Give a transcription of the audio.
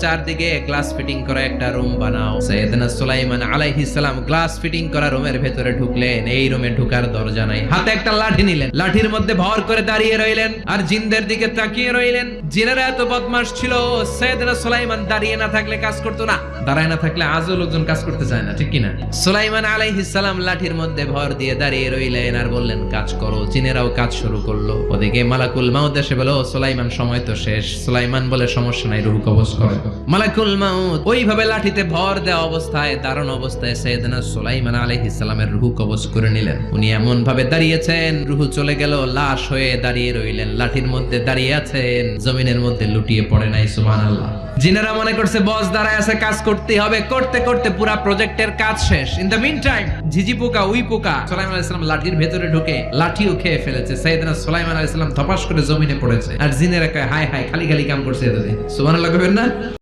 চারদিকে glass fitting করা একটা রুম বানাও। সাইয়েদনা সুলাইমান আলাইহিস সালাম গ্লাস ফিটিং করা রুমের ভেতরে ঢুকলেন। এই রুমে ঢোকার দরজা নাই, হাতে একটা লাঠি নিলেন, লাঠির মধ্যে ভর করে দাঁড়িয়ে রইলেন আর জিনদের দিকে তাকিয়ে রইলেন। জিনেরা এত বদমাশ ছিল, সাইয়েদনা সুলাইমান দাঁড়িয়ে না থাকলে কাজ করতো না, দাঁড়ায় না থাকলে আজও লোকজন কাজ করতে চায় না, ঠিক কিনা? সুলাইমান আলাইহিস সালাম লাঠির মধ্যে ভর দিয়ে দাঁড়িয়ে রইলেন আর বললেন কাজ করো। জিনেরাও কাজ শুরু করলো। ওদিকে মালাকুল মাউত এসে বলল সুলাইমান সময় তো শেষ। সুলাইমান বলে সমস্যা নাই, রূহ কবজ করো। মালাকুল মাউত ওইভাবে লাঠিতে ভর দেওয়া অবস্থায়, দারুণ অবস্থায় সাইয়েদনা সুলাইমান আলাইহিস সালামের রূহ কবজ করে নিলেন। উনি এমন ভাবে দাঁড়িয়েছেন, রূহ চলে গেল, লাশ হয়ে দাঁড়িয়ে রইলেন। লাঠির মধ্যে দাঁড়িয়ে আছেন, জমিনের মধ্যে লুটিয়ে পড়ে নাই। সুবহানাল্লাহ। জিনেরা মনে করছে বস দাঁড়ায় আছে, কাজ করতে হবে। করতে করতে পুরা প্রজেক্টের কাজ শেষ। ইন দ্য মিন টাইম ঝিঝি পোকা, উই পোকা সুলাইমান আলাইহিস সালাম লাঠির ভেতরে ঢুকে লাঠিও খেয়ে ফেলেছে। সাইয়েদনা সুলাইমান আলাইহিস সালাম ধপাস করে জমিনে পড়েছে। আর জিনেরা কয় হায় হায়, খালি খালি কাম করছে এতদিন। সুবহানাল্লাহ কইবেন না?